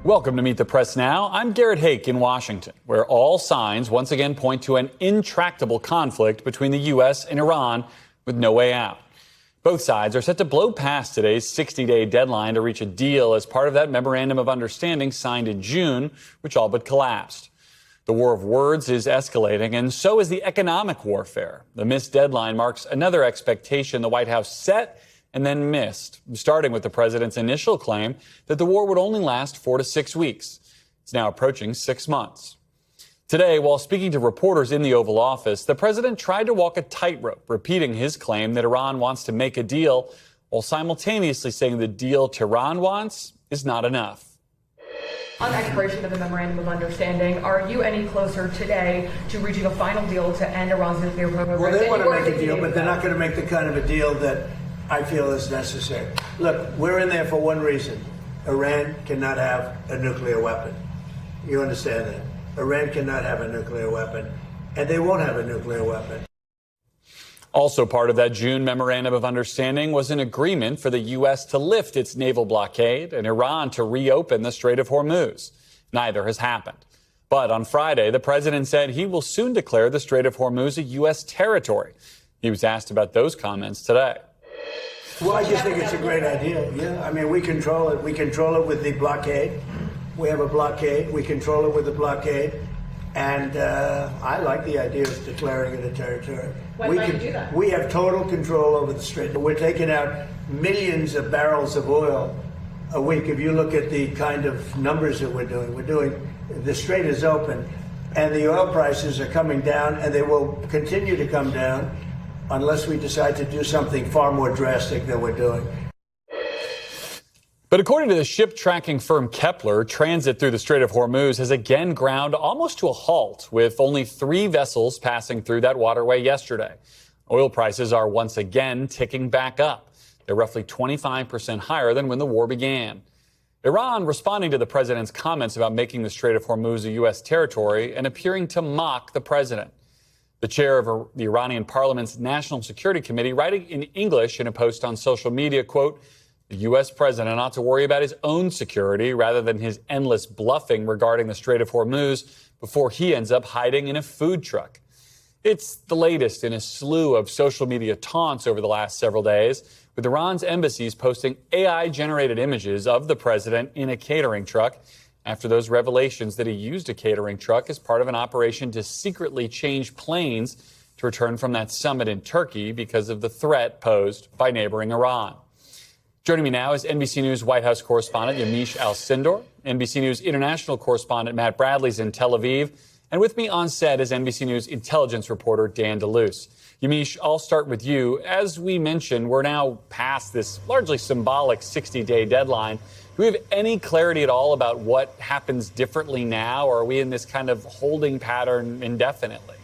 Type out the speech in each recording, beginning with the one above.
Welcome to Meet the Press Now. I'm Garrett Hake in Washington, where all signs once again point to an intractable conflict between the U.S. and Iran with no way out. Both sides are set to blow past today's 60-day deadline to reach a deal as part of that memorandum of understanding signed in June, which all but collapsed. The war of words is escalating, and so is the economic warfare. The missed deadline marks another expectation the White House set and then missed, starting with the president's initial claim that the war would only last 4 to 6 weeks. It's now approaching 6 months. Today, while speaking to reporters in the Oval Office, the president tried to walk a tightrope, repeating his claim that Iran wants to make a deal, while simultaneously saying the deal Tehran wants is not enough. On expiration of the memorandum of understanding, are you any closer today to reaching a final deal to end Iran's nuclear program? Well, they want to make a deal, but they're not going to make the kind of a deal that I feel is necessary. Look, we're in there for one reason. Iran cannot have a nuclear weapon. You understand that? Iran cannot have a nuclear weapon, and they won't have a nuclear weapon. Also part of that June memorandum of understanding was an agreement for the U.S. to lift its naval blockade and Iran to reopen the Strait of Hormuz. Neither has happened. But on Friday, the president said he will soon declare the Strait of Hormuz a U.S. territory. He was asked about those comments today. Well, I just think it's a great idea. Yeah, I mean, we control it. We control it with the blockade. We have a blockade. We control it with the blockade. And I like the idea of declaring it a territory. When might you do that? We have total control over the strait. We're taking out millions of barrels of oil a week. If you look at the kind of numbers that we're doing, the strait is open, and the oil prices are coming down, and they will continue to come down unless we decide to do something far more drastic than we're doing. But according to the ship tracking firm Kepler, transit through the Strait of Hormuz has again ground almost to a halt, with only 3 vessels passing through that waterway yesterday. Oil prices are once again ticking back up. They're roughly 25% higher than when the war began. Iran responding to the president's comments about making the Strait of Hormuz a U.S. territory and appearing to mock the president. The chair of the Iranian parliament's National Security Committee, writing in English in a post on social media, quote, "The U.S. president ought to worry about his own security rather than his endless bluffing regarding the Strait of Hormuz before he ends up hiding in a food truck." It's the latest in a slew of social media taunts over the last several days, with Iran's embassies posting AI-generated images of the president in a catering truck after those revelations that he used a catering truck as part of an operation to secretly change planes to return from that summit in Turkey because of the threat posed by neighboring Iran. Joining me now is NBC News White House correspondent Yamiche Alcindor. NBC News international correspondent Matt Bradley's in Tel Aviv. And with me on set is NBC News intelligence reporter Dan DeLuce. Yamiche, I'll start with you. As we mentioned, we're now past this largely symbolic 60-day deadline. Do we have any clarity at all about what happens differently now, or are we in this kind of holding pattern indefinitely?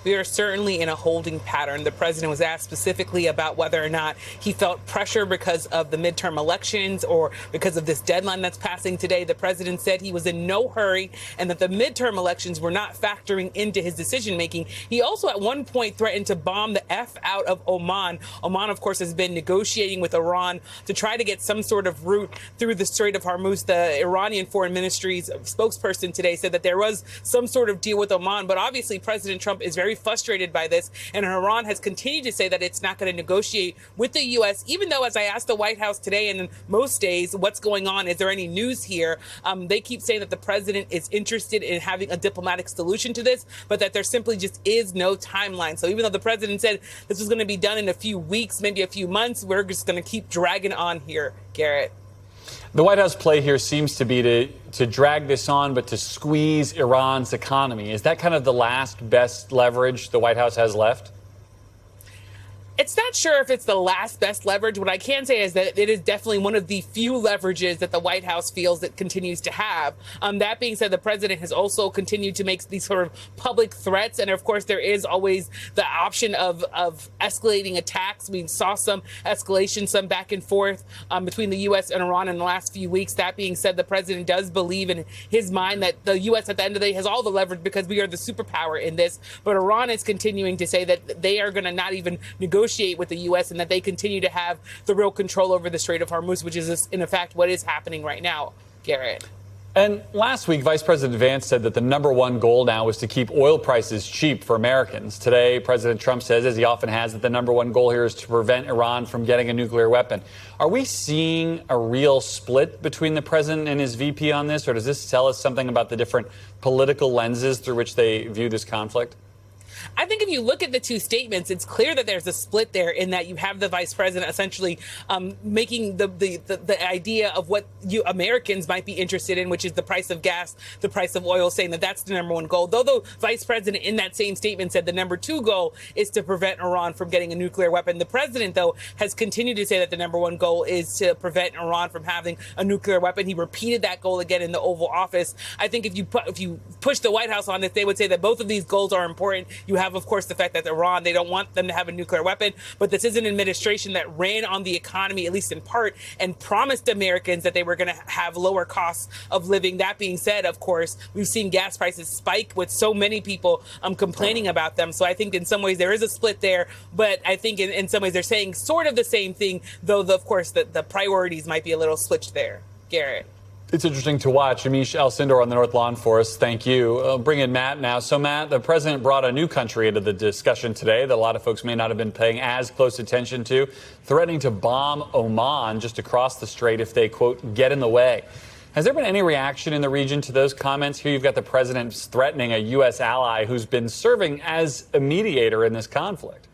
We are certainly in a holding pattern. The president was asked specifically about whether or not he felt pressure because of the midterm elections or because of this deadline that's passing today. The president said he was in no hurry and that the midterm elections were not factoring into his decision making. He also at one point threatened to bomb the F out of Oman. Oman, of course, has been negotiating with Iran to try to get some sort of route through the Strait of Hormuz. The Iranian Foreign Ministry's spokesperson today said that there was some sort of deal with Oman, but obviously President Trump is very frustrated by this, and Iran has continued to say that it's not going to negotiate with the U.S., even though, as I asked the White House today and most days, what's going on? Is there any news here? They keep saying that the president is interested in having a diplomatic solution to this, but that there simply just is no timeline. So even though the president said this was going to be done in a few weeks, maybe a few months, we're just going to keep dragging on here, Garrett. The White House play here seems to be to drag this on, but to squeeze Iran's economy. Is that kind of the last best leverage the White House has left? It's not sure if it's the last best leverage. What I can say is that it is definitely one of the few leverages that the White House feels it continues to have. That being said, the president has also continued to make these sort of public threats. And of course, there is always the option of escalating attacks. We saw some escalation, some back and forth between the U.S. and Iran in the last few weeks. That being said, the president does believe in his mind that the U.S. at the end of the day has all the leverage because we are the superpower in this. But Iran is continuing to say that they are going to not even negotiate with the U.S. and that they continue to have the real control over the Strait of Hormuz, which is in fact what is happening right now, Garrett. And last week, Vice President Vance said that the #1 goal now is to keep oil prices cheap for Americans. Today, President Trump says, as he often has, that the #1 goal here is to prevent Iran from getting a nuclear weapon. Are we seeing a real split between the president and his VP on this, or does this tell us something about the different political lenses through which they view this conflict? I think if you look at the two statements, it's clear that there's a split there in that you have the vice president essentially making the idea of what you Americans might be interested in, which is the price of gas, the price of oil, saying that that's the #1 goal. Though the vice president in that same statement said the #2 goal is to prevent Iran from getting a nuclear weapon. The president, though, has continued to say that the #1 goal is to prevent Iran from having a nuclear weapon. He repeated that goal again in the Oval Office. I think if you push the White House on this, they would say that both of these goals are important. You have, of course, the fact that Iran, they don't want them to have a nuclear weapon, but this is an administration that ran on the economy, at least in part, and promised Americans that they were going to have lower costs of living. That being said, of course, we've seen gas prices spike with so many people complaining about them. So I think in some ways there is a split there, but I think in some ways they're saying sort of the same thing, though, of course, the priorities might be a little switched there. Garrett. It's interesting to watch. Amish El-Sindor on the North Lawn for us. Thank you. I'll bring in Matt now. So, Matt, the president brought a new country into the discussion today that a lot of folks may not have been paying as close attention to, threatening to bomb Oman just across the strait if they, quote, get in the way. Has there been any reaction in the region to those comments? Here you've got the president threatening a U.S. ally who's been serving as a mediator in this conflict.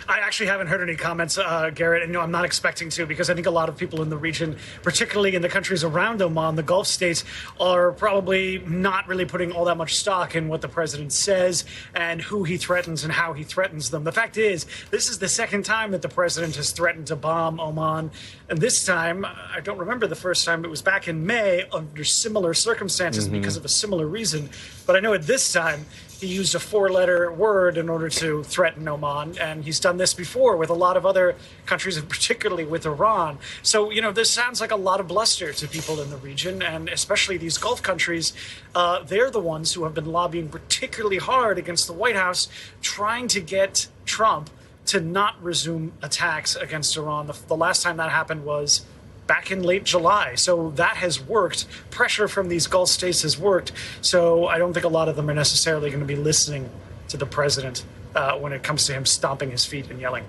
I actually haven't heard any comments, Garrett, and I'm not expecting to, because I think a lot of people in the region, particularly in the countries around Oman, the Gulf states, are probably not really putting all that much stock in what the president says and who he threatens and how he threatens them. The fact is, this is the second time that the president has threatened to bomb Oman. And this time, I don't remember the first time, it was back in May under similar circumstances because of a similar reason. But I know at this time, he used a 4-letter word in order to threaten Oman, and he's done this before with a lot of other countries, and particularly with Iran. So, this sounds like a lot of bluster to people in the region, and especially these Gulf countries. They're the ones who have been lobbying particularly hard against the White House, trying to get Trump to not resume attacks against Iran. The last time that happened was back in late July. So that has worked. Pressure from these Gulf states has worked. So I don't think a lot of them are necessarily going to be listening to the president when it comes to him stomping his feet and yelling.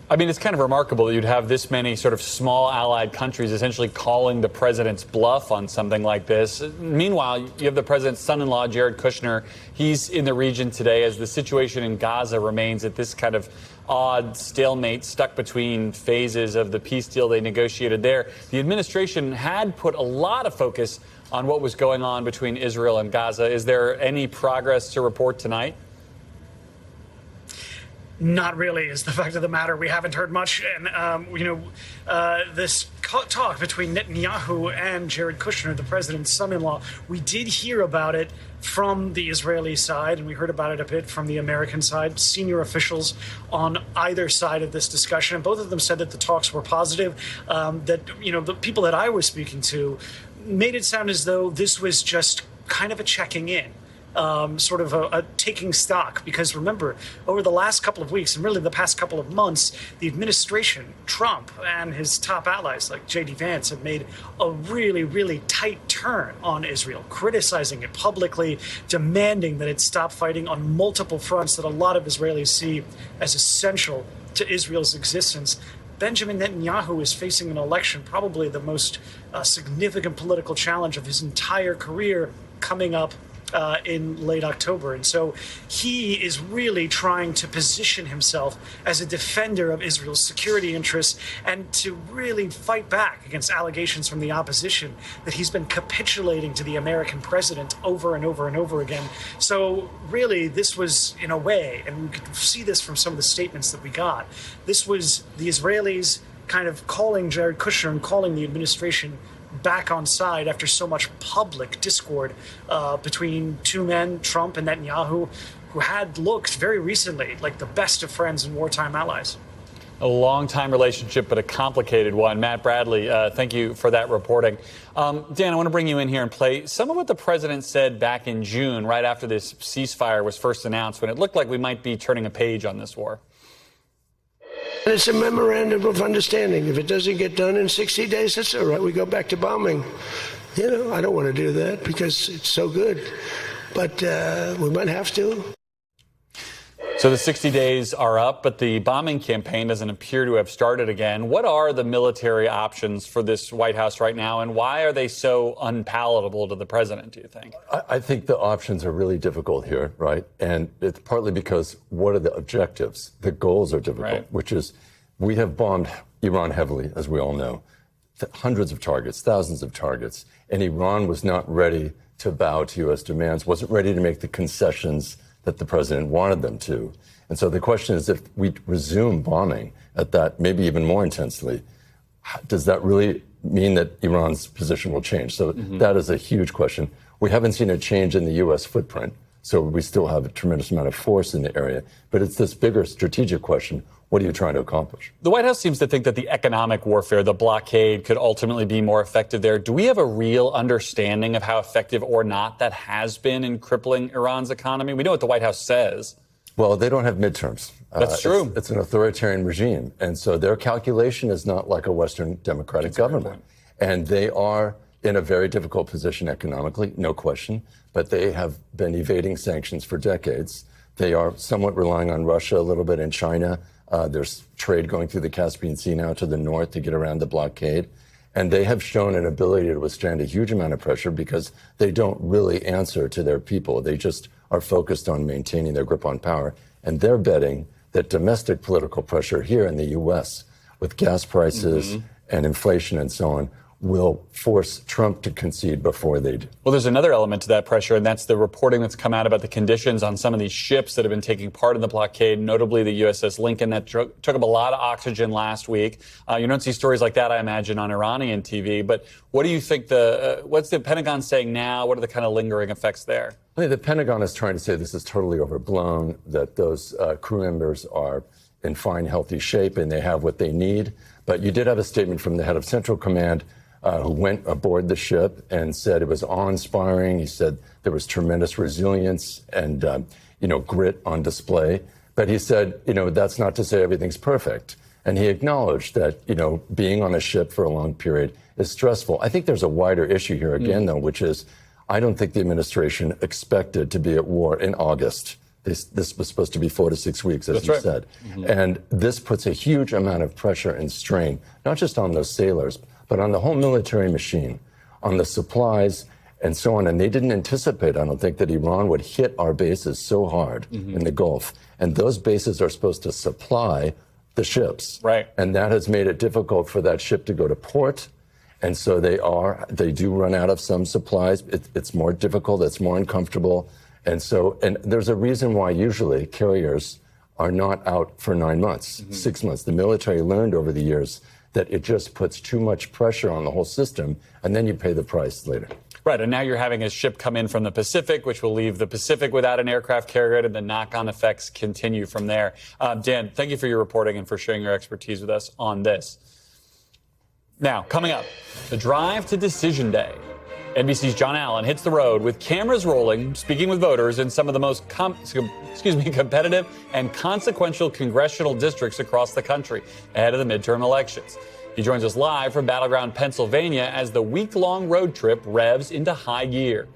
I mean, it's kind of remarkable that you'd have this many sort of small allied countries essentially calling the president's bluff on something like this. Meanwhile, you have the president's son-in-law, Jared Kushner. He's in the region today as the situation in Gaza remains at this kind of odd stalemate, stuck between phases of the peace deal they negotiated there. The administration had put a lot of focus on what was going on between Israel and Gaza. Is there any progress to report tonight? Not really is the fact of the matter. We haven't heard much. And, this talk between Netanyahu and Jared Kushner, the president's son-in-law, we did hear about it from the Israeli side, and we heard about it a bit from the American side. Senior officials on either side of this discussion, and both of them said that the talks were positive, that, the people that I was speaking to made it sound as though this was just kind of a checking in. Sort of a taking stock, because remember, over the last couple of weeks and really the past couple of months, the administration, Trump and his top allies like J.D. Vance have made a really, really tight turn on Israel, criticizing it publicly, demanding that it stop fighting on multiple fronts that a lot of Israelis see as essential to Israel's existence. Benjamin Netanyahu is facing an election, probably the most significant political challenge of his entire career, coming up in late October. And so he is really trying to position himself as a defender of Israel's security interests and to really fight back against allegations from the opposition that he's been capitulating to the American president over and over and over again. So really, this was, in a way, and we could see this from some of the statements that we got, this was the Israelis kind of calling Jared Kushner and calling the administration back on side after so much public discord between two men, Trump and Netanyahu, who had looked very recently like the best of friends and wartime allies. A long-time relationship, but a complicated one. Matt Bradley, thank you for that reporting. Dan, I want to bring you in here and play some of what the president said back in June, right after this ceasefire was first announced, when it looked like we might be turning a page on this war. And it's a memorandum of understanding. If it doesn't get done in 60 days, that's all right. We go back to bombing. I don't want to do that because it's so good, but we might have to. So the 60 days are up, but the bombing campaign doesn't appear to have started again. What are the military options for this White House right now, and why are they so unpalatable to the president, do you think? I think the options are really difficult here, right? And it's partly because what are the objectives? The goals are difficult, right. Which is we have bombed Iran heavily, as we all know. Hundreds of targets, thousands of targets. And Iran was not ready to bow to U.S. demands, wasn't ready to make the concessions that the president wanted them to. And so the question is, if we resume bombing at that, maybe even more intensely, does that really mean that Iran's position will change? So that is a huge question. We haven't seen a change in the U.S. footprint, so we still have a tremendous amount of force in the area. But it's this bigger strategic question. What are you trying to accomplish? The White House seems to think that the economic warfare, the blockade, could ultimately be more effective there. Do we have a real understanding of how effective or not that has been in crippling Iran's economy? We know what the White House says. Well, they don't have midterms. That's true. It's an authoritarian regime. And so their calculation is not like a Western democratic government. And they are in a very difficult position economically, no question. But they have been evading sanctions for decades. They are somewhat relying on Russia, a little bit in China. There's trade going through the Caspian Sea now to the north to get around the blockade. And they have shown an ability to withstand a huge amount of pressure because they don't really answer to their people. They just are focused on maintaining their grip on power. And they're betting that domestic political pressure here in the U.S. with gas prices and inflation and so on will force Trump to concede before they do. Well, there's another element to that pressure, and that's the reporting that's come out about the conditions on some of these ships that have been taking part in the blockade, notably the USS Lincoln that took up a lot of oxygen last week. You don't see stories like that, I imagine, on Iranian TV. But what do you think what's the Pentagon saying now? What are the kind of lingering effects there? I think the Pentagon is trying to say this is totally overblown, that those crew members are in fine, healthy shape, and they have what they need. But you did have a statement from the head of Central Command who went aboard the ship and said it was awe-inspiring. He said there was tremendous resilience and, grit on display. But he said, that's not to say everything's perfect. And he acknowledged that, being on a ship for a long period is stressful. I think there's a wider issue here again, though, which is I don't think the administration expected to be at war in August. This was supposed to be 4 to 6 weeks, as you said. And this puts a huge amount of pressure and strain, not just on those sailors, but on the whole military machine, on the supplies and so on. And they didn't anticipate, I don't think, that Iran would hit our bases so hard in the Gulf. And those bases are supposed to supply the ships. Right. And that has made it difficult for that ship to go to port. And so they do run out of some supplies. It's more difficult, it's more uncomfortable. And there's a reason why usually carriers are not out for 9 months, 6 months. The military learned over the years that it just puts too much pressure on the whole system, and then you pay the price later. Right, and now you're having a ship come in from the Pacific, which will leave the Pacific without an aircraft carrier, and the knock-on effects continue from there. Dan, thank you for your reporting and for sharing your expertise with us on this. Now, coming up, the drive to Decision Day. NBC's John Allen hits the road with cameras rolling, speaking with voters in some of the most competitive and consequential congressional districts across the country ahead of the midterm elections. He joins us live from Battleground, Pennsylvania, as the week-long road trip revs into high gear.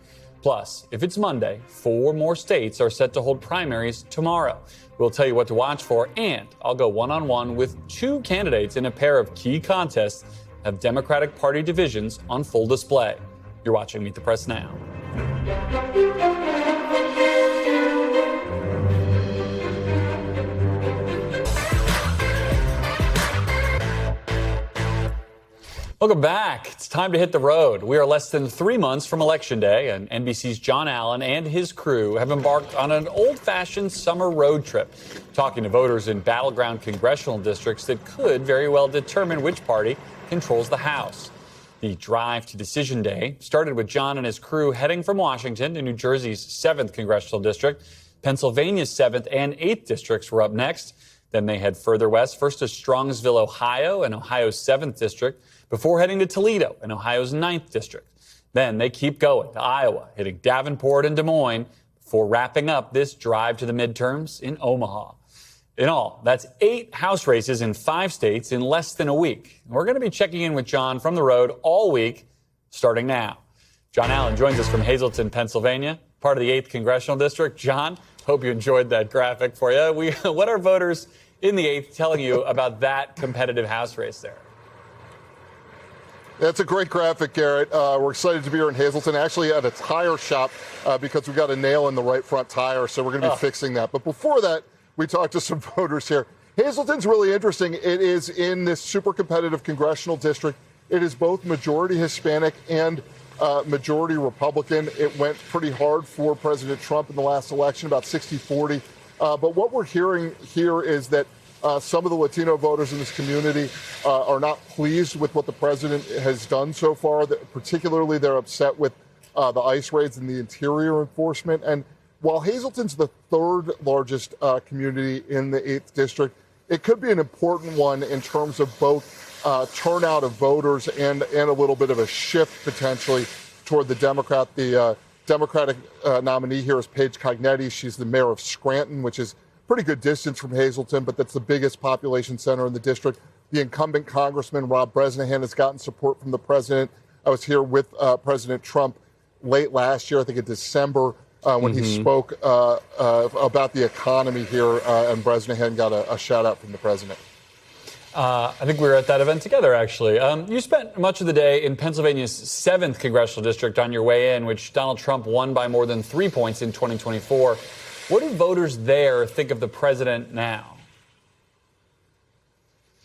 Plus, if it's Monday, 4 more states are set to hold primaries tomorrow. We'll tell you what to watch for, and I'll go one-on-one with 2 candidates in a pair of key contests that have Democratic Party divisions on full display. You're watching Meet the Press now. Welcome back. It's time to hit the road. We are less than 3 months from Election Day, and NBC's John Allen and his crew have embarked on an old-fashioned summer road trip, talking to voters in battleground congressional districts that could very well determine which party controls the House. The drive to Decision Day started with John and his crew heading from Washington to New Jersey's 7th congressional district. Pennsylvania's 7th and 8th districts were up next. Then they head further west, first to Strongsville, Ohio, and Ohio's 7th district, before heading to Toledo and Ohio's 9th district. Then they keep going to Iowa, hitting Davenport and Des Moines, before wrapping up this drive to the midterms in Omaha. In all, that's 8 House races in 5 states in less than a week. We're going to be checking in with John from the road all week, starting now. John Allen joins us from Hazleton, Pennsylvania, part of the 8th Congressional District. John, hope you enjoyed that graphic for you. What are voters in the 8th telling you about that competitive House race there? That's a great graphic, Garrett. We're excited to be here in Hazleton, actually at a tire shop because we've got a nail in the right front tire, so we're going to be fixing that. But before that, we talked to some voters here. Hazleton's really interesting. It is in this super competitive congressional district. It is both majority Hispanic and majority Republican. It went pretty hard for President Trump in the last election, about 60-40. But what we're hearing here is that some of the Latino voters in this community are not pleased with what the president has done so far. Particularly, they're upset with the ICE raids and the interior enforcement. And while Hazleton's the third largest community in the 8th district, it could be an important one in terms of both turnout of voters and a little bit of a shift potentially toward the Democrat. The Democratic nominee here is Paige Cognetti. She's the mayor of Scranton, which is pretty good distance from Hazleton, but that's the biggest population center in the district. The incumbent Congressman Rob Bresnahan has gotten support from the president. I was here with President Trump late last year, I think in December, when he spoke about the economy here, and Bresnahan got a shout out from the president. I think we were at that event together, actually. You spent much of the day in Pennsylvania's 7th congressional district on your way in, which Donald Trump won by more than 3 points in 2024. What do voters there think of the president now?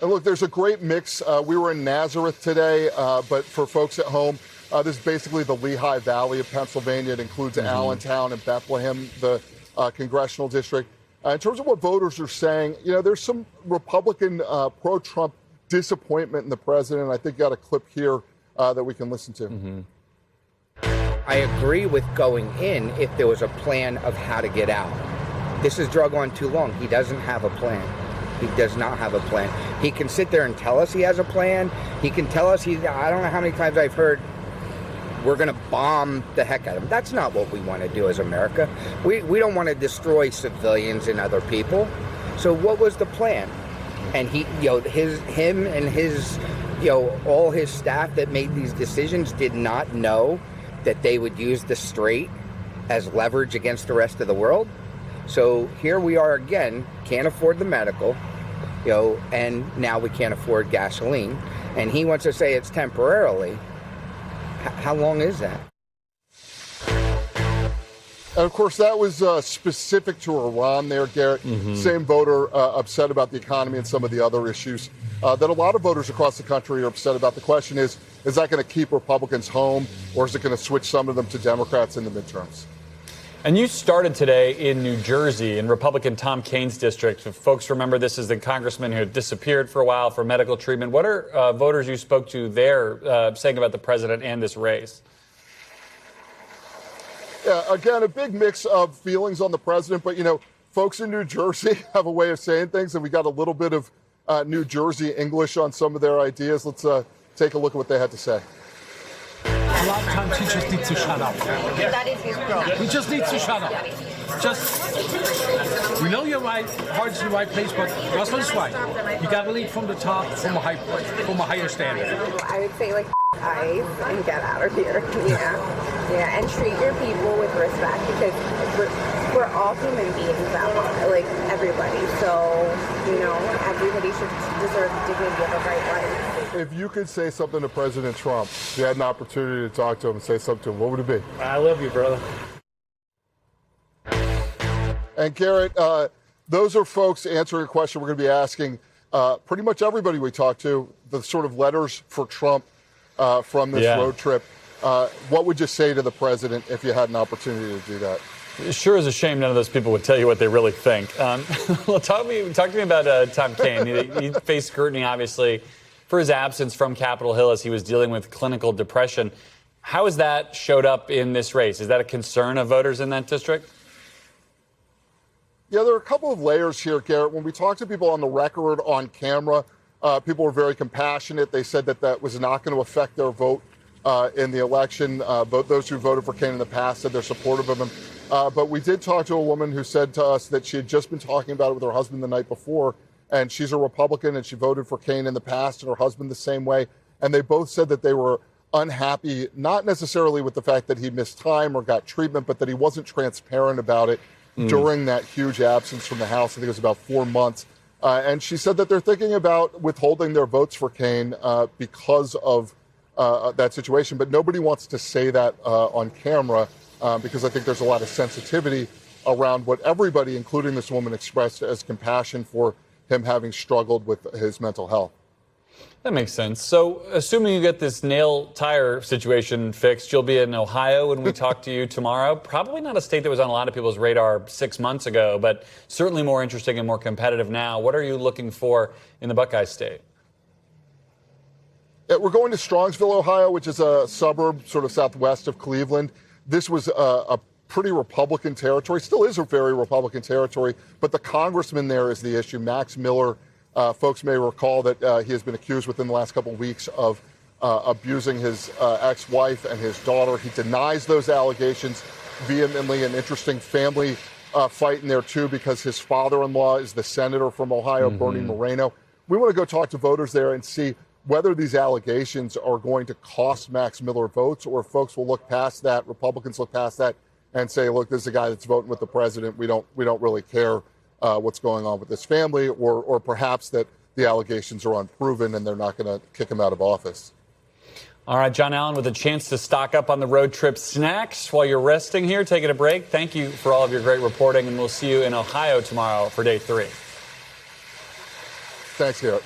And look, there's a great mix. We were in Nazareth today, but for folks at home, this is basically the Lehigh Valley of Pennsylvania. It includes Allentown and Bethlehem, the congressional district. In terms of what voters are saying, there's some Republican pro-Trump disappointment in the president. I think you got a clip here that we can listen to. I agree with going in if there was a plan of how to get out. This has drug on too long. He doesn't have a plan. He does not have a plan. He can sit there and tell us he has a plan. He can tell us I don't know how many times I've heard we're going to bomb the heck out of him. That's not what we want to do as America. We don't want to destroy civilians and other people. So what was the plan? And him and his, all his staff that made these decisions did not know that they would use the strait as leverage against the rest of the world. So here we are again, can't afford the medical, and now we can't afford gasoline. And he wants to say it's temporarily. How long is that? And of course, that was specific to Iran there, Garrett. Same voter upset about the economy and some of the other issues that a lot of voters across the country are upset about. The question is that going to keep Republicans home, or is it going to switch some of them to Democrats in the midterms? And you started today in New Jersey, in Republican Tom Kaine's district. If folks remember, this is the congressman who had disappeared for a while for medical treatment. What are voters you spoke to there saying about the president and this race? Yeah, again, a big mix of feelings on the president. But, folks in New Jersey have a way of saying things, and we got a little bit of New Jersey English on some of their ideas. Let's take a look at what they had to say. A lot of times he just needs to shut up. That is his problem. He just needs to shut up. We know you're right, heart's in the right place, but Russell's right. You got to lead from the top, from a higher standard. I would say eyes and get out of here. Yeah, and treat your people with respect because we're all human beings out there, like everybody. So, everybody should deserve the dignity of a bright life. If you could say something to President Trump, if you had an opportunity to talk to him and say something to him, what would it be? I love you, brother. And Garrett, those are folks answering a question we're going to be asking pretty much everybody we talk to, the sort of letters for Trump from this road trip. What would you say to the president if you had an opportunity to do that? It sure is a shame none of those people would tell you what they really think. Well, talk to me about Tom Kaine. He faced scrutiny, obviously, for his absence from Capitol Hill as he was dealing with clinical depression. How has that showed up in this race? Is that a concern of voters in that district? Yeah, there are a couple of layers here, Garrett. When we talk to people on the record, on camera, people were very compassionate. They said that was not going to affect their vote in the election. Those who voted for Kaine in the past said they're supportive of him. But we did talk to a woman who said to us that she had just been talking about it with her husband the night before, and she's a Republican, and she voted for Kaine in the past, and her husband the same way. And they both said that they were unhappy, not necessarily with the fact that he missed time or got treatment, but that he wasn't transparent about it during that huge absence from the House. I think it was about 4 months. And she said that they're thinking about withholding their votes for Kaine because of that situation. But nobody wants to say that on camera because I think there's a lot of sensitivity around what everybody, including this woman, expressed as compassion for him having struggled with his mental health. That makes sense. So assuming you get this nail tire situation fixed, you'll be in Ohio when we talk to you tomorrow. Probably not a state that was on a lot of people's radar 6 months ago, but certainly more interesting and more competitive now. What are you looking for in the Buckeye State? Yeah, we're going to Strongsville, Ohio, which is a suburb sort of southwest of Cleveland. This was a pretty Republican territory, still is a very Republican territory, but the congressman there is the issue. Max Miller. Folks may recall that he has been accused within the last couple of weeks of abusing his ex-wife and his daughter. He denies those allegations vehemently. An interesting family fight in there, too, because his father-in-law is the senator from Ohio, Bernie Moreno. We want to go talk to voters there and see whether these allegations are going to cost Max Miller votes, or if folks will look past that, Republicans look past that and say, look, this is a guy that's voting with the president. We don't really care what's going on with this family, or perhaps that the allegations are unproven and they're not going to kick him out of office. All right, John Allen, with a chance to stock up on the road trip snacks while you're resting here, taking a break. Thank you for all of your great reporting, and we'll see you in Ohio tomorrow for day 3. Thanks, Garrett.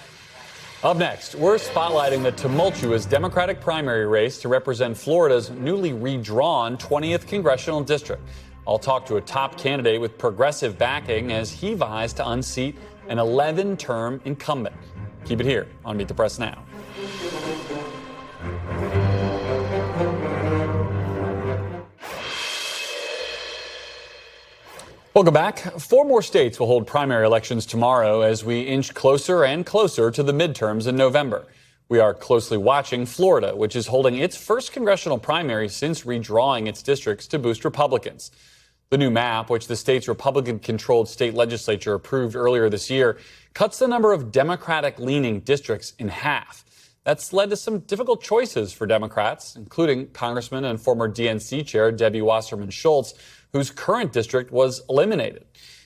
Up next, we're spotlighting the tumultuous Democratic primary race to represent Florida's newly redrawn 20th congressional district. I'll talk to a top candidate with progressive backing as he vies to unseat an 11-term incumbent. Keep it here on Meet the Press Now. Welcome back. 4 more states will hold primary elections tomorrow as we inch closer and closer to the midterms in November. We are closely watching Florida, which is holding its first congressional primary since redrawing its districts to boost Republicans. The new map, which the state's Republican-controlled state legislature approved earlier this year, cuts the number of Democratic-leaning districts in half. That's led to some difficult choices for Democrats, including Congressman and former DNC chair Debbie Wasserman Schultz, whose current district was eliminated.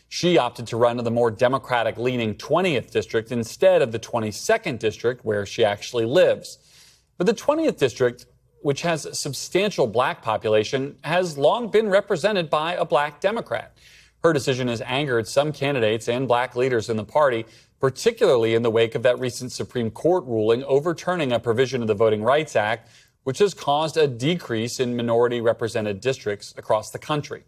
She opted to run to the more Democratic-leaning 20th district instead of the 22nd district, where she actually lives. But the 20th district, which has a substantial black population, has long been represented by a black Democrat. Her decision has angered some candidates and black leaders in the party, particularly in the wake of that recent Supreme Court ruling overturning a provision of the Voting Rights Act, which has caused a decrease in minority represented districts across the country.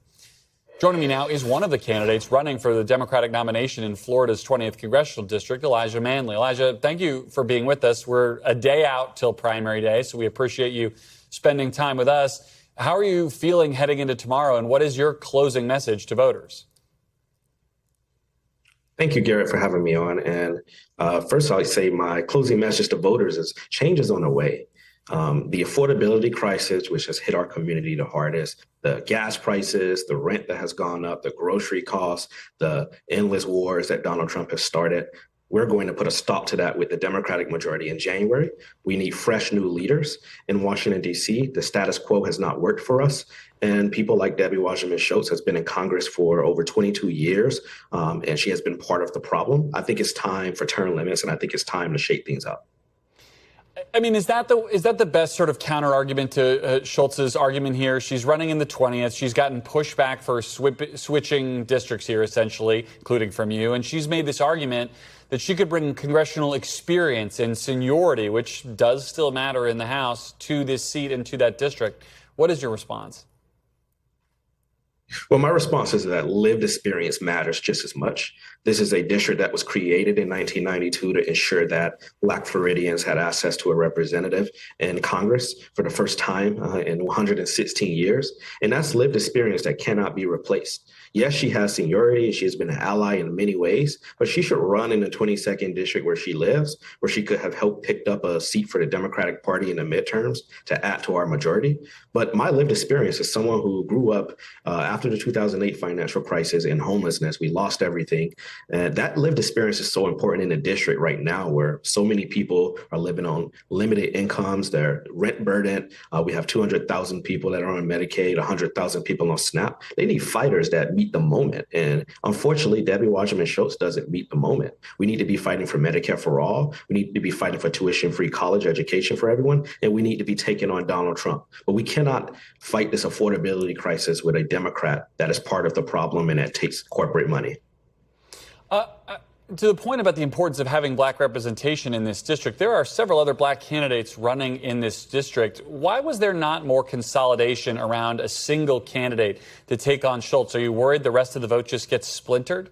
Joining me now is one of the candidates running for the Democratic nomination in Florida's 20th congressional district, Elijah Manley. Elijah, thank you for being with us. We're a day out till primary day, so we appreciate you spending time with us. How are you feeling heading into tomorrow, and what is your closing message to voters? Thank you, Garrett, for having me on. And first, I'll say my closing message to voters is change is on the way. The affordability crisis, which has hit our community the hardest, the gas prices, the rent that has gone up, the grocery costs, the endless wars that Donald Trump has started. We're going to put a stop to that with the Democratic majority in January. We need fresh new leaders in Washington, D.C. The status quo has not worked for us. And people like Debbie Wasserman Schultz has been in Congress for over 22 years, and she has been part of the problem. I think it's time for term limits, and I think it's time to shake things up. I mean, is that the best sort of counter argument to Schultz's argument here? She's running in the 20th. She's gotten pushback for switching districts here, essentially, including from you. And she's made this argument that she could bring congressional experience and seniority, which does still matter in the House, to this seat and to that district. What is your response? Well, my response is that lived experience matters just as much. This is a district that was created in 1992 to ensure that Black Floridians had access to a representative in Congress for the first time in 116 years. And that's lived experience that cannot be replaced. Yes, she has seniority. She has been an ally in many ways, but she should run in the 22nd district where she lives, where she could have helped picked up a seat for the Democratic Party in the midterms to add to our majority. But my lived experience is someone who grew up after the 2008 financial crisis and homelessness, we lost everything. And that lived experience is so important in the district right now, where so many people are living on limited incomes. They're rent burdened. We have 200,000 people that are on Medicaid, 100,000 people on SNAP. They need fighters that meet the moment. And unfortunately, Debbie Wasserman Schultz doesn't meet the moment. We need to be fighting for Medicare for all. We need to be fighting for tuition-free college education for everyone. And we need to be taking on Donald Trump. But we cannot fight this affordability crisis with a Democrat that is part of the problem and that takes corporate money. To the point about the importance of having black representation in this district, there are several other black candidates running in this district. Why was there not more consolidation around a single candidate to take on Schultz? Are you worried the rest of the vote just gets splintered?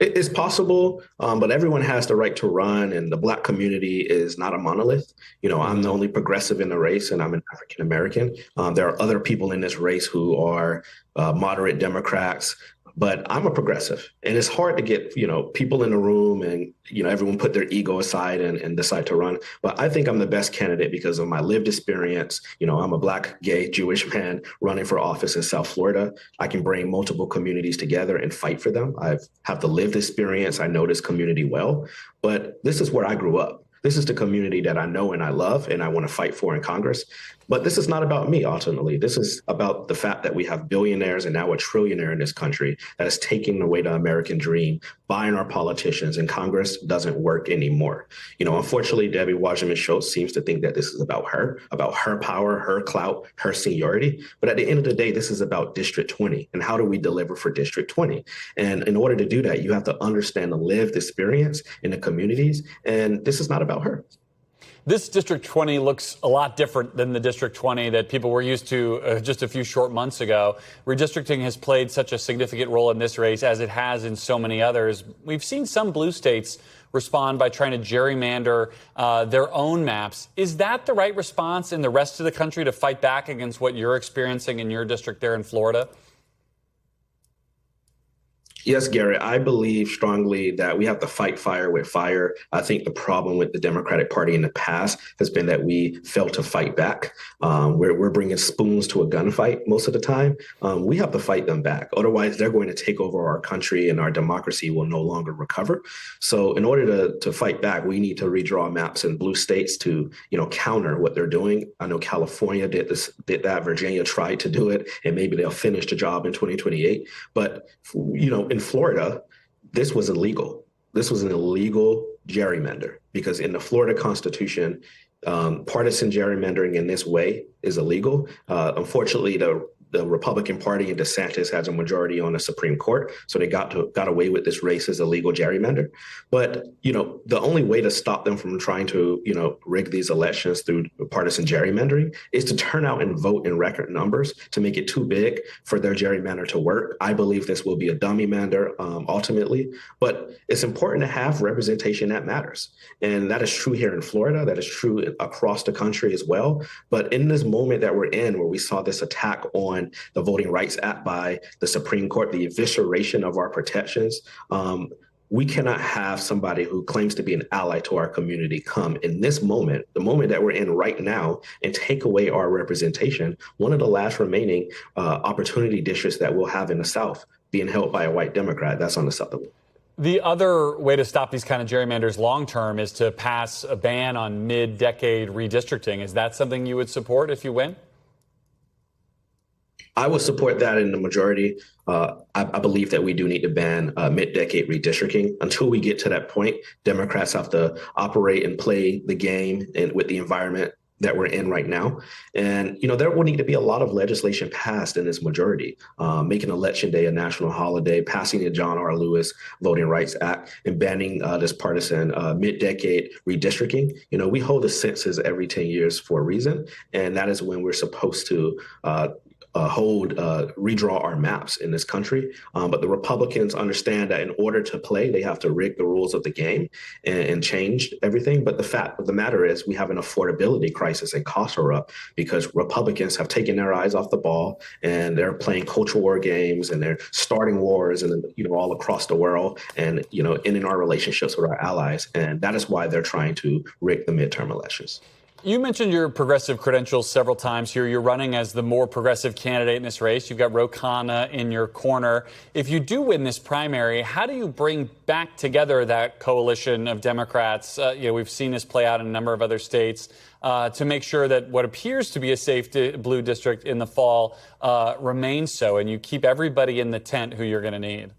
It's possible, but everyone has the right to run, and the black community is not a monolith. I'm the only progressive in the race, and I'm an African American. There are other people in this race who are moderate Democrats, but I'm a progressive, and it's hard to get, people in the room and, everyone put their ego aside and decide to run. But I think I'm the best candidate because of my lived experience. I'm a black, gay, Jewish man running for office in South Florida. I can bring multiple communities together and fight for them. I have the lived experience. I know this community well, but this is where I grew up. This is the community that I know and I love and I want to fight for in Congress. But this is not about me, ultimately. This is about the fact that we have billionaires and now a trillionaire in this country that is taking away the American dream, buying our politicians, and Congress doesn't work anymore. Unfortunately, Debbie Wasserman Schultz seems to think that this is about her power, her clout, her seniority. But at the end of the day, this is about District 20 and how do we deliver for District 20? And in order to do that, you have to understand the lived experience in the communities. And this is not about her. This District 20 looks a lot different than the District 20 that people were used to just a few short months ago. Redistricting has played such a significant role in this race as it has in so many others. We've seen some blue states respond by trying to gerrymander their own maps. Is that the right response in the rest of the country to fight back against what you're experiencing in your district there in Florida? Yes, Gary, I believe strongly that we have to fight fire with fire. I think the problem with the Democratic Party in the past has been that we failed to fight back. We're bringing spoons to a gunfight most of the time. We have to fight them back. Otherwise, they're going to take over our country and our democracy will no longer recover. So in order to fight back, we need to redraw maps in blue states to, counter what they're doing. I know California did that. Virginia tried to do it, and maybe they'll finish the job in 2028. But, in Florida, this was illegal. This was an illegal gerrymander because in the Florida Constitution, partisan gerrymandering in this way is illegal. Unfortunately, the Republican Party and DeSantis has a majority on the Supreme Court, so they got away with this race as a legal gerrymander. But the only way to stop them from trying to rig these elections through partisan gerrymandering is to turn out and vote in record numbers to make it too big for their gerrymander to work. I believe this will be a dummy mander ultimately, but it's important to have representation that matters, and that is true here in Florida. That is true across the country as well. But in this moment that we're in, where we saw this attack on the Voting Rights Act by the Supreme Court, the evisceration of our protections, we cannot have somebody who claims to be an ally to our community come in this moment, the moment that we're in right now, and take away our representation, one of the last remaining opportunity districts that we'll have in the South being held by a white Democrat. That's unacceptable. The other way to stop these kind of gerrymanders long term is to pass a ban on mid-decade redistricting. Is that something you would support if you win? I would support that in the majority. I believe that we do need to ban mid-decade redistricting. Until we get to that point, Democrats have to operate and play the game and with the environment that we're in right now. And, there will need to be a lot of legislation passed in this majority, making Election Day a national holiday, passing the John R. Lewis Voting Rights Act, and banning this partisan mid-decade redistricting. We hold a census every 10 years for a reason, and that is when we're supposed to redraw our maps in this country. But the Republicans understand that in order to play, they have to rig the rules of the game and change everything. But the fact of the matter is we have an affordability crisis and costs are up because Republicans have taken their eyes off the ball and they're playing culture war games and they're starting wars and, all across the world and, ending our relationships with our allies. And that is why they're trying to rig the midterm elections. You mentioned your progressive credentials several times here. You're running as the more progressive candidate in this race. You've got Ro Khanna in your corner. If you do win this primary, how do you bring back together that coalition of Democrats? We've seen this play out in a number of other states to make sure that what appears to be a safe blue district in the fall remains so, and you keep everybody in the tent who you're going to need.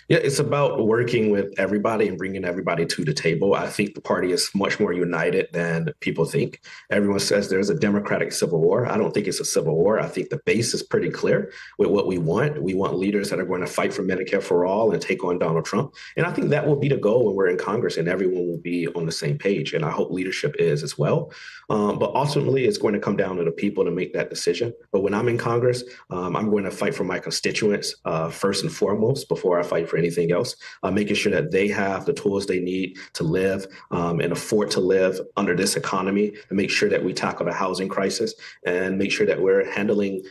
Yeah, it's about working with everybody and bringing everybody to the table. I think the party is much more united than people think. Everyone says there's a Democratic civil war. I don't think it's a civil war. I think the base is pretty clear with what we want. We want leaders that are going to fight for Medicare for all and take on Donald Trump. And I think that will be the goal when we're in Congress and everyone will be on the same page. And I hope leadership is as well. But ultimately, it's going to come down to the people to make that decision. But when I'm in Congress, I'm going to fight for my constituents first and foremost before I fight for anything else, making sure that they have the tools they need to live and afford to live under this economy, and make sure that we tackle the housing crisis and make sure that we're handling,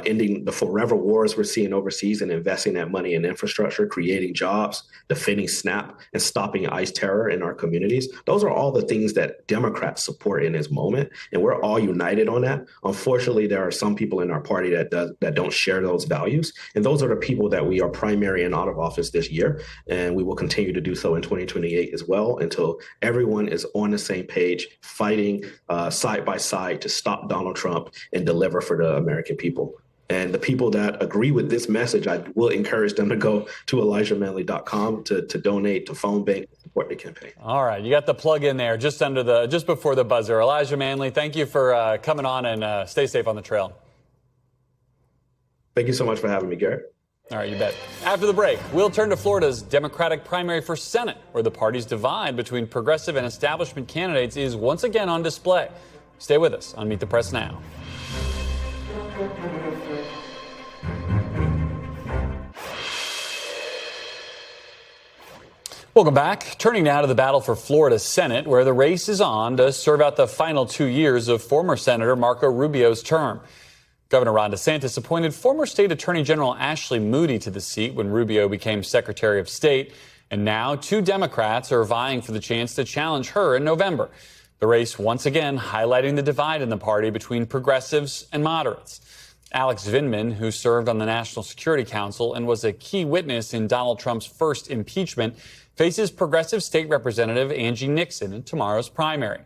ending the forever wars we're seeing overseas and investing that money in infrastructure, creating jobs, defending SNAP, and stopping ICE terror in our communities. Those are all the things that Democrats support in this moment, and we're all united on that. Unfortunately, there are some people in our party that don't share those values, and those are the people that we are primary and out of office this year, and we will continue to do so in 2028 as well until everyone is on the same page, fighting side by side to stop Donald Trump and deliver for the American people. And the people that agree with this message, I will encourage them to go to ElijahManley.com to donate, to phone bank, support the campaign. All right, you got the plug in there just before the buzzer. Elijah Manley, thank you for coming on, and stay safe on the trail. Thank you so much for having me, Garrett. All right, you bet. After the break, we'll turn to Florida's Democratic primary for Senate, where the party's divide between progressive and establishment candidates is once again on display. Stay with us on Meet the Press Now. Welcome back. Turning now to the battle for Florida's Senate, where the race is on to serve out the final 2 years of former Senator Marco Rubio's term. Governor Ron DeSantis appointed former State Attorney General Ashley Moody to the seat when Rubio became Secretary of State, and now 2 Democrats are vying for the chance to challenge her in November. The race once again highlighting the divide in the party between progressives and moderates. Alex Vindman, who served on the National Security Council and was a key witness in Donald Trump's first impeachment, faces progressive state representative Angie Nixon in tomorrow's primary.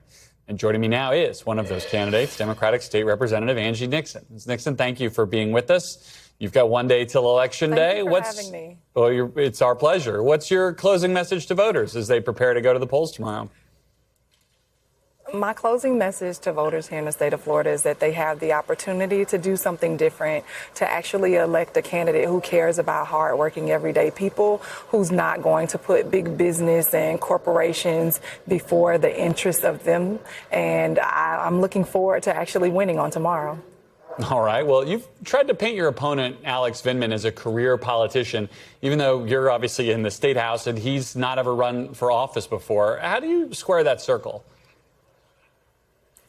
And joining me now is one of those candidates, Democratic State Representative Angie Nixon. Ms. Nixon, thank you for being with us. You've got one day till Election Day. Thank you for having me. Well, it's our pleasure. What's your closing message to voters as they prepare to go to the polls tomorrow? My closing message to voters here in the state of Florida is that they have the opportunity to do something different, to actually elect a candidate who cares about hardworking, everyday people, who's not going to put big business and corporations before the interests of them. And I'm looking forward to actually winning on tomorrow. All right. Well, you've tried to paint your opponent, Alex Vindman, as a career politician, even though you're obviously in the state house and he's not ever run for office before. How do you square that circle?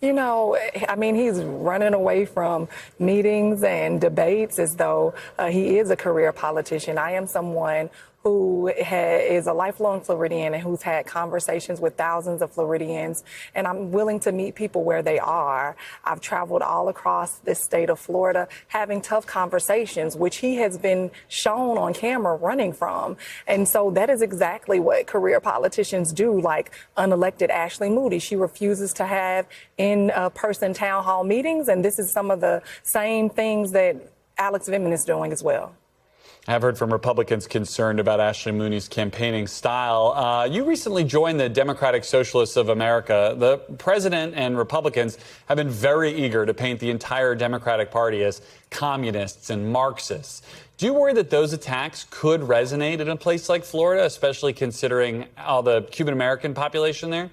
You know, I mean, he's running away from meetings and debates as though he is a career politician. I am someone who is a lifelong Floridian and who's had conversations with thousands of Floridians, and I'm willing to meet people where they are. I've traveled all across this state of Florida having tough conversations, which he has been shown on camera running from. And so that is exactly what career politicians do, like unelected Ashley Moody. She refuses to have in-person town hall meetings, and this is some of the same things that Alex Vindman is doing as well. I've heard from Republicans concerned about Ashley Mooney's campaigning style. You recently joined the Democratic Socialists of America. The president and Republicans have been very eager to paint the entire Democratic Party as communists and Marxists. Do you worry that those attacks could resonate in a place like Florida, especially considering all the Cuban American population there?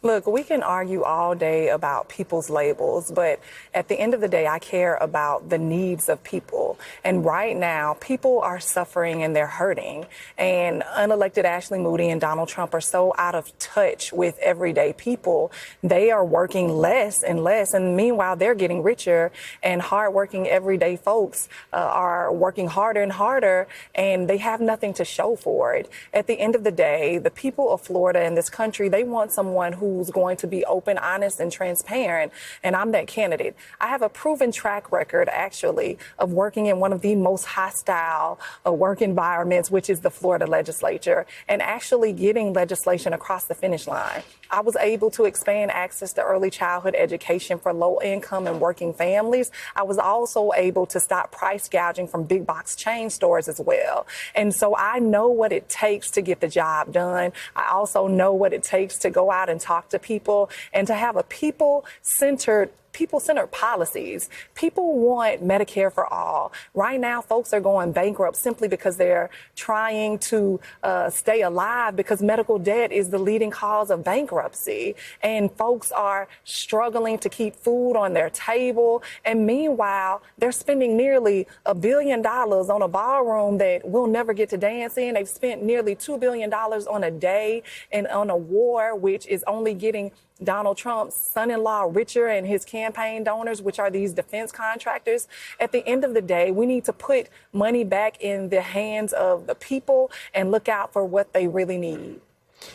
Look, we can argue all day about people's labels, but at the end of the day, I care about the needs of people. And right now, people are suffering and they're hurting. And unelected Ashley Moody and Donald Trump are so out of touch with everyday people. They are working less and less. And meanwhile, they're getting richer, and hardworking everyday folks are working harder and harder, and they have nothing to show for it. At the end of the day, the people of Florida and this country, they want someone who's going to be open, honest, and transparent. And I'm that candidate. I have a proven track record, actually, of working in one of the most hostile work environments, which is the Florida legislature, and actually getting legislation across the finish line. I was able to expand access to early childhood education for low income and working families. I was also able to stop price gouging from big box chain stores as well. And so I know what it takes to get the job done. I also know what it takes to go out and talk to people and to have a people-centered policies. People want Medicare for all. Right now, folks are going bankrupt simply because they're trying to stay alive, because medical debt is the leading cause of bankruptcy. And folks are struggling to keep food on their table. And meanwhile, they're spending nearly $1 billion on a ballroom that we'll never get to dance in. They've spent nearly $2 billion on a day and on a war, which is only getting Donald Trump's son-in-law richer and his campaign donors, which are these defense contractors. At the end of the day, we need to put money back in the hands of the people and look out for what they really need.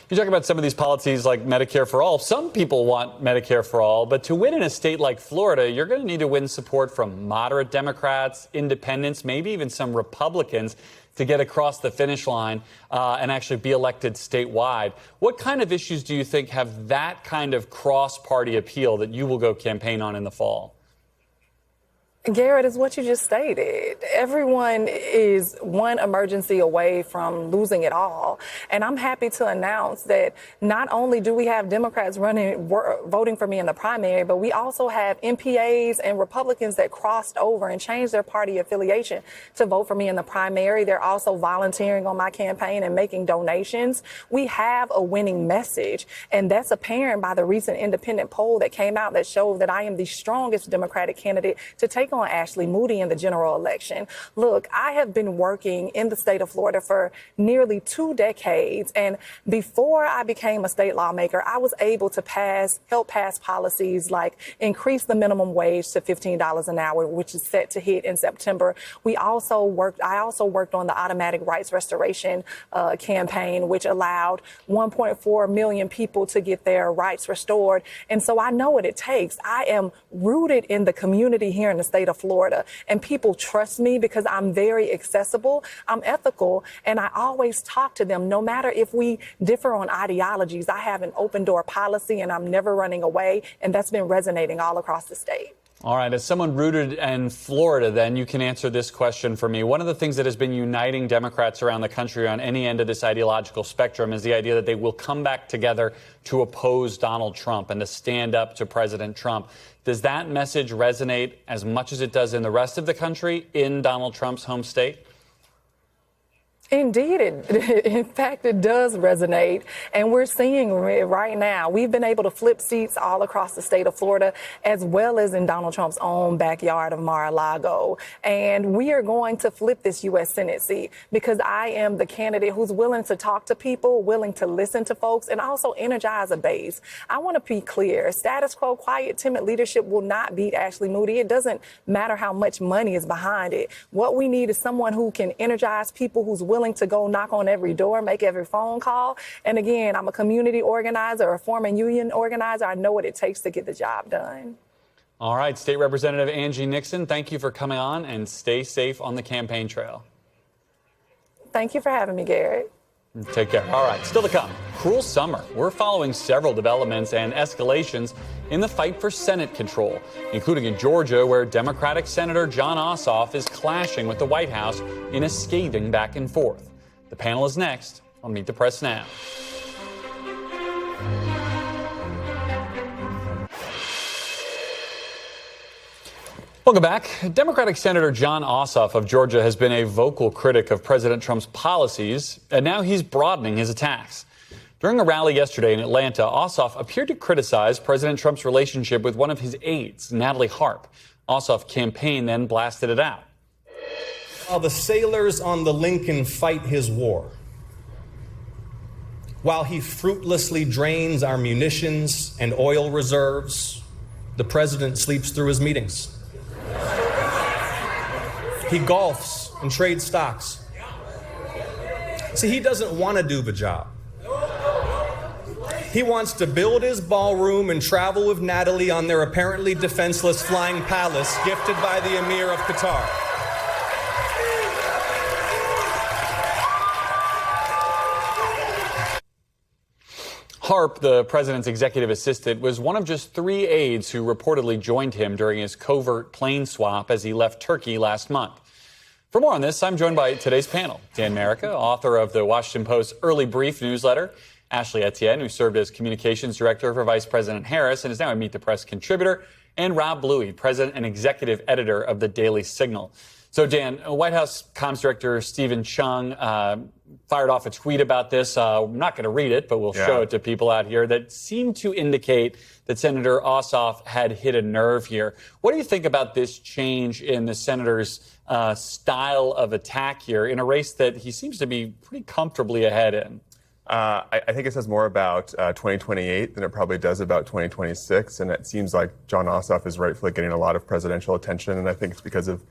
You talk about some of these policies like Medicare for all. Some people want Medicare for all, but to win in a state like Florida, you're going to need to win support from moderate Democrats, independents, maybe even some Republicans to get across the finish line and actually be elected statewide. What kind of issues do you think have that kind of cross-party appeal that you will go campaign on in the fall? Garrett, is what you just stated. Everyone is one emergency away from losing it all. And I'm happy to announce that not only do we have Democrats voting for me in the primary, but we also have MPAs and Republicans that crossed over and changed their party affiliation to vote for me in the primary. They're also volunteering on my campaign and making donations. We have a winning message, and that's apparent by the recent independent poll that came out that showed that I am the strongest Democratic candidate to take on Ashley Moody in the general election. Look, I have been working in the state of Florida for nearly 2 decades, and before I became a state lawmaker, I was able to help pass policies like increase the minimum wage to $15 an hour, which is set to hit in September. I also worked on the automatic rights restoration campaign, which allowed 1.4 million people to get their rights restored. And so I know what it takes. I am rooted in the community here in the state of Florida, and people trust me because I'm very accessible, I'm ethical, and I always talk to them. No matter if we differ on ideologies, I have an open door policy and I'm never running away, and that's been resonating all across the state. All right, as someone rooted in Florida, then you can answer this question for me. One of the things that has been uniting Democrats around the country on any end of this ideological spectrum is the idea that they will come back together to oppose Donald Trump and to stand up to President Trump. Does that message resonate as much as it does in the rest of the country in Donald Trump's home state? Indeed, in fact, it does resonate, and we're seeing it right now. We've been able to flip seats all across the state of Florida, as well as in Donald Trump's own backyard of Mar-a-Lago. And we are going to flip this U.S. Senate seat because I am the candidate who's willing to talk to people, willing to listen to folks, and also energize a base. I want to be clear. Status quo, quiet, timid leadership will not beat Ashley Moody. It doesn't matter how much money is behind it. What we need is someone who can energize people, who's willing to go knock on every door, make every phone call. And again, I'm a community organizer, a former union organizer. I know what it takes to get the job done. All right, State Representative Angie Nixon, thank you for coming on, and stay safe on the campaign trail. Thank you for having me, Garrett. Take care. All right, still to come. Cruel summer. We're following several developments and escalations in the fight for Senate control, including in Georgia, where Democratic Senator Jon Ossoff is clashing with the White House in a scathing back and forth. The panel is next on Meet the Press Now. Welcome back. Democratic Senator Jon Ossoff of Georgia has been a vocal critic of President Trump's policies, and now he's broadening his attacks. During a rally yesterday in Atlanta, Ossoff appeared to criticize President Trump's relationship with one of his aides, Natalie Harp. Ossoff campaign then blasted it out. While the sailors on the Lincoln fight his war, while he fruitlessly drains our munitions and oil reserves, the president sleeps through his meetings. He golfs and trades stocks. See, he doesn't want to do the job. He wants to build his ballroom and travel with Natalie on their apparently defenseless flying palace gifted by the Emir of Qatar. Harp, the president's executive assistant, was one of just 3 aides who reportedly joined him during his covert plane swap as he left Turkey last month. For more on this, I'm joined by today's panel. Dan Merica, author of the Washington Post's Early Brief newsletter. Ashley Etienne, who served as communications director for Vice President Harris and is now a Meet the Press contributor. And Rob Bluey, president and executive editor of the Daily Signal. So, Dan, White House comms director Stephen Chung fired off a tweet about this. I'm not going to read it, but we'll show it to people out here that seemed to indicate that Senator Ossoff had hit a nerve here. What do you think about this change in the senator's style of attack here in a race that he seems to be pretty comfortably ahead in? I think it says more about 2028 than it probably does about 2026. And it seems like John Ossoff is rightfully getting a lot of presidential attention. And I think it's because of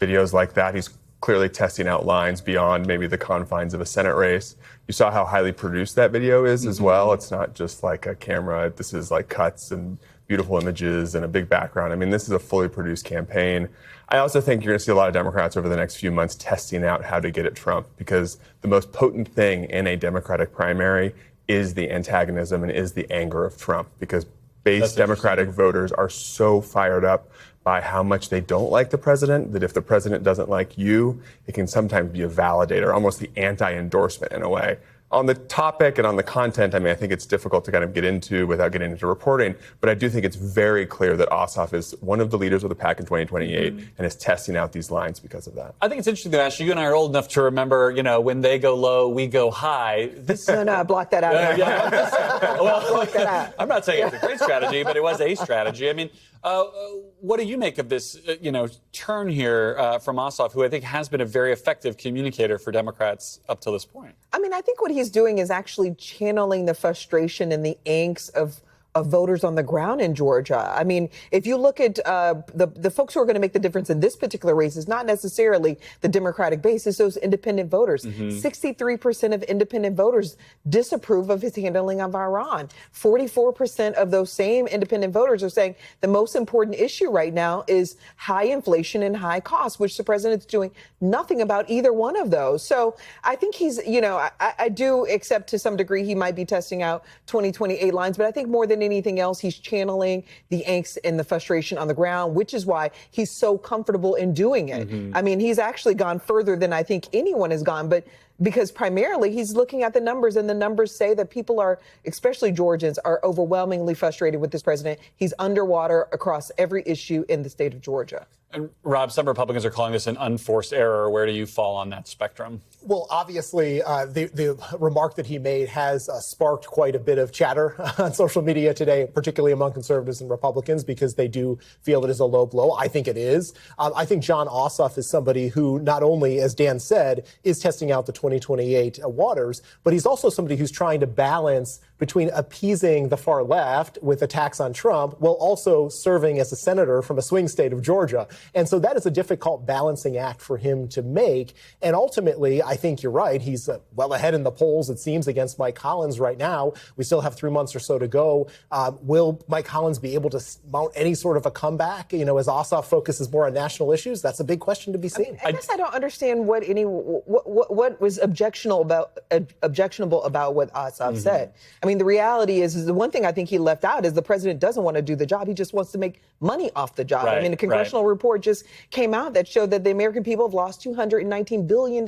videos like that. He's clearly testing out lines beyond maybe the confines of a Senate race. You saw how highly produced that video is as well. It's not just like a camera. This is like cuts and beautiful images and a big background. I mean, this is a fully produced campaign. I also think you're going to see a lot of Democrats over the next few months testing out how to get at Trump, because the most potent thing in a Democratic primary is the antagonism and is the anger of Trump, because base Democratic voters are so fired up by how much they don't like the president that if the president doesn't like you, it can sometimes be a validator, almost the anti-endorsement in a way. On the topic and on the content, I mean, I think it's difficult to kind of get into without getting into reporting, but I do think it's very clear that Ossoff is one of the leaders of the pack in 2028 and is testing out these lines because of that. I think it's interesting, though, Ashley, you and I are old enough to remember, when they go low, we go high. No, block that out. Block that out. I'm not saying it's a great strategy, but it was a strategy. I mean, what do you make of this, turn here from Ossoff, who I think has been a very effective communicator for Democrats up till this point? I mean, I think what he's doing is actually channeling the frustration and the angst of voters on the ground in Georgia. I mean, if you look at the folks who are going to make the difference in this particular race is not necessarily the Democratic base, it's those independent voters. 63% of independent voters disapprove of his handling of Iran. 44% of those same independent voters are saying the most important issue right now is high inflation and high costs, which the president's doing nothing about either one of those. So I think he's, I do accept to some degree he might be testing out 2028 lines, but I think more than anything else, he's channeling the angst and the frustration on the ground, which is why he's so comfortable in doing it. I mean, he's actually gone further than I think anyone has gone, but because primarily he's looking at the numbers, and the numbers say that people are, especially Georgians, are overwhelmingly frustrated with this president. He's underwater across every issue in the state of Georgia. And Rob, some Republicans are calling this an unforced error. Where do you fall on that spectrum? Well, obviously, the remark that he made has sparked quite a bit of chatter on social media today, particularly among conservatives and Republicans, because they do feel it is a low blow. I think it is. I think John Ossoff is somebody who not only, as Dan said, is testing out the 2028 waters, but he's also somebody who's trying to balance between appeasing the far left with attacks on Trump while also serving as a senator from a swing state of Georgia. And so that is a difficult balancing act for him to make. And ultimately, I think you're right. He's well ahead in the polls, it seems, against Mike Collins right now. We still have 3 months or so to go. Will Mike Collins be able to mount any sort of a comeback? As Ossoff focuses more on national issues, that's a big question to be seen. I guess I don't understand what was objectionable about what Ossoff said. I mean, the reality is the one thing I think he left out is the president doesn't want to do the job. He just wants to make money off the job. I mean, a congressional report just came out that showed that the American people have lost $219 billion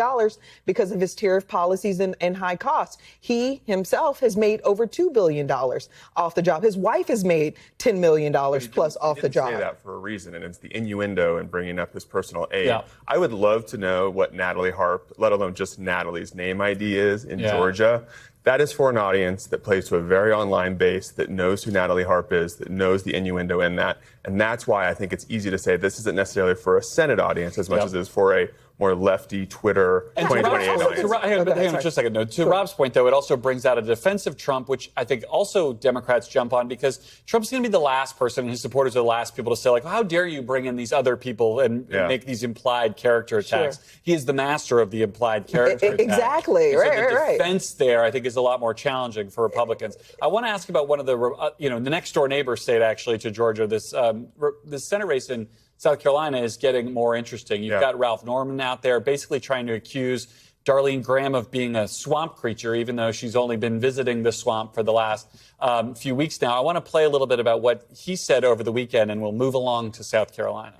because of his tariff policies and high costs. He himself has made over $2 billion off the job. His wife has made $10 million plus off the job. Say that for a reason, and it's the innuendo and bringing up his personal aid. I would love to know what Natalie Harp, let alone just Natalie's name ID is in Georgia, That is for an audience that plays to a very online base, that knows who Natalie Harp is, that knows the innuendo in that. And that's why I think it's easy to say this isn't necessarily for a Senate audience as much as it is for a more lefty Twitter 2028 audience. Hang on just a second. No, to Rob's point, though, it also brings out a defense of Trump, which I think also Democrats jump on, because Trump's going to be the last person, and his supporters are the last people to say, like, how dare you bring in these other people and make these implied character attacks. Sure. He is the master of the implied character attacks. Exactly. So the defense there, I think, is a lot more challenging for Republicans. I want to ask about one of the, the next door neighbor state, actually, to Georgia. This Senate race in South Carolina is getting more interesting. You've got Ralph Norman out there basically trying to accuse Darlene Graham of being a swamp creature, even though she's only been visiting the swamp for the last few weeks now. I want to play a little bit about what he said over the weekend, and we'll move along to South Carolina.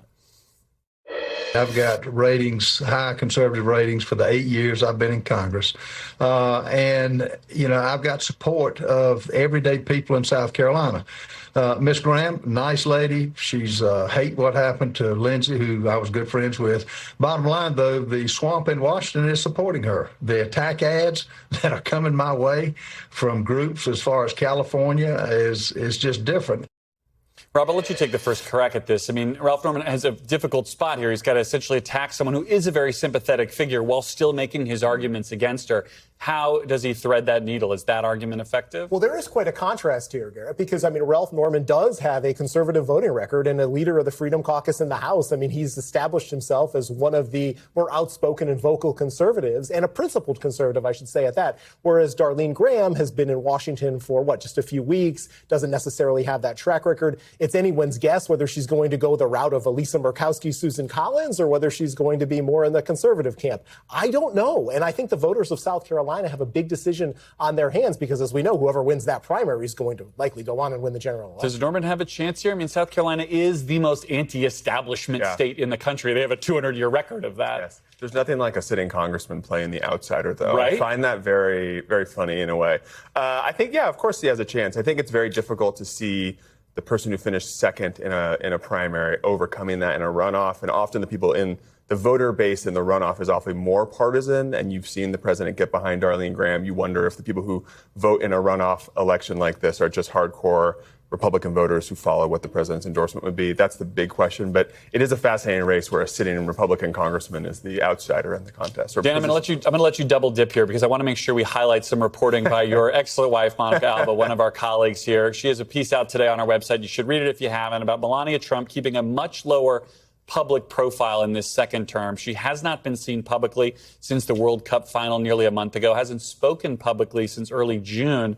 I've got ratings, high conservative ratings for the 8 years I've been in Congress. And I've got support of everyday people in South Carolina. Miss Graham, nice lady. She's hate what happened to Lindsey, who I was good friends with. Bottom line, though, the swamp in Washington is supporting her. The attack ads that are coming my way from groups as far as California is just different. Rob, I'll let you take the first crack at this. I mean, Ralph Norman has a difficult spot here. He's got to essentially attack someone who is a very sympathetic figure while still making his arguments against her. How does he thread that needle? Is that argument effective? Well, there is quite a contrast here, Garrett, because, Ralph Norman does have a conservative voting record and a leader of the Freedom Caucus in the House. He's established himself as one of the more outspoken and vocal conservatives, and a principled conservative, I should say, at that. Whereas Darlene Graham has been in Washington for, just a few weeks, doesn't necessarily have that track record. It's anyone's guess whether she's going to go the route of Elisa Murkowski, Susan Collins, or whether she's going to be more in the conservative camp. I don't know. And I think the voters of South Carolina have a big decision on their hands because, as we know, whoever wins that primary is going to likely go on and win the general election. Does Norman have a chance here? South Carolina is the most anti-establishment state in the country. They have a 200-year record of that. Yes. There's nothing like a sitting congressman playing the outsider, though. Right? I find that very, very funny in a way. I think, of course he has a chance. I think it's very difficult to see the person who finished second in a primary overcoming that in a runoff, and often the people in the voter base in the runoff is awfully more partisan, and you've seen the president get behind Darlene Graham. You wonder if the people who vote in a runoff election like this are just hardcore Republican voters who follow what the president's endorsement would be. That's the big question. But it is a fascinating race where a sitting Republican congressman is the outsider in the contest. Dan, I'm going to let you double dip here because I want to make sure we highlight some reporting by your excellent wife, Monica Alba, one of our colleagues here. She has a piece out today on our website. You should read it if you haven't, about Melania Trump keeping a much lower public profile in this second term. She has not been seen publicly since the World Cup final nearly a month ago, hasn't spoken publicly since early June.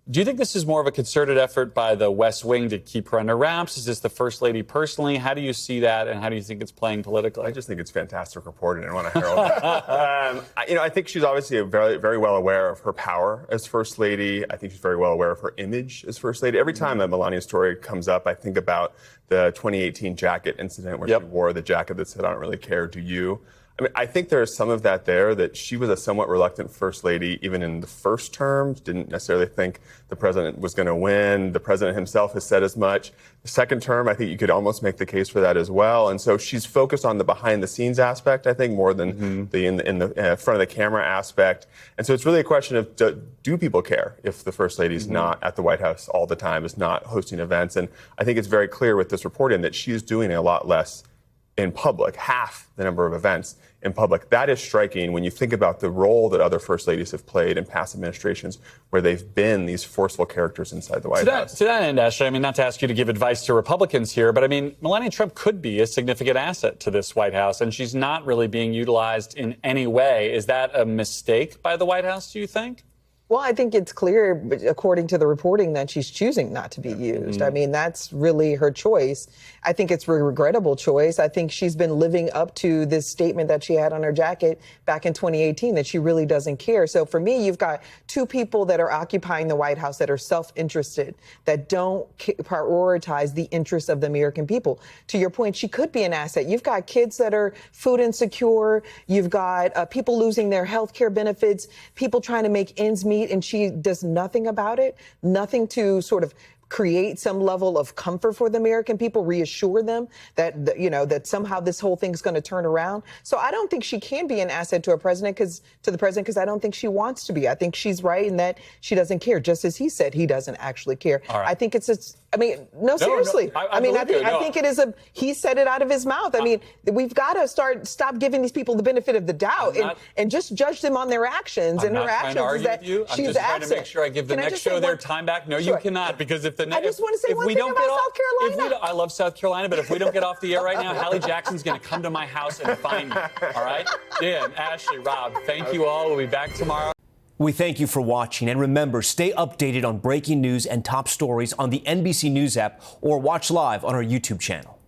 Do you think this is more of a concerted effort by the West Wing to keep her under wraps? Is this the First Lady personally? How do you see that, and how do you think it's playing politically? I just think it's fantastic reporting. I want to herald that. I think she's obviously very, very well aware of her power as First Lady. I think she's very well aware of her image as First Lady. Every time a Melania story comes up, I think about the 2018 jacket incident where she wore the jacket that said, "I don't really care, do you?" I think there's some of that there, that she was a somewhat reluctant First Lady even in the first term, didn't necessarily think the president was going to win. The president himself has said as much. The second term, I think you could almost make the case for that as well. And so she's focused on the behind-the-scenes aspect, I think, more than the in the front of the camera aspect. And so it's really a question of, do people care if the First Lady's not at the White House all the time, is not hosting events? And I think it's very clear with this reporting that she's doing a lot less in public, half the number of events in public. That is striking when you think about the role that other First Ladies have played in past administrations where they've been these forceful characters inside the White House. To that end, Ashley, not to ask you to give advice to Republicans here, but Melania Trump could be a significant asset to this White House, and she's not really being utilized in any way. Is that a mistake by the White House, do you think? Well, I think it's clear, according to the reporting, that she's choosing not to be used. That's really her choice. I think it's a regrettable choice. I think she's been living up to this statement that she had on her jacket back in 2018, that she really doesn't care. So for me, you've got two people that are occupying the White House that are self-interested, that don't prioritize the interests of the American people. To your point, she could be an asset. You've got kids that are food insecure. You've got people losing their health care benefits, people trying to make ends meet, and she does nothing about it, nothing to sort of create some level of comfort for the American people, reassure them that, that somehow this whole thing's going to turn around. So I don't think she can be an asset to the president because I don't think she wants to be. I think she's right in that she doesn't care. Just as he said, he doesn't actually care. All right. I think seriously. I think it is he said it out of his mouth. I mean, we've got to stop giving these people the benefit of the doubt and just judge them on their actions. And her actions is that she's absent. I'm just trying to make sure I give the next show their time back. No, you cannot, because if the next, I just want to say one thing about South Carolina. I love South Carolina, but if we don't get off the air right now, Hallie Jackson's going to come to my house and find me. All right? Dan, Ashley, Rob, thank you all. We'll be back tomorrow. We thank you for watching, and remember, stay updated on breaking news and top stories on the NBC News app or watch live on our YouTube channel.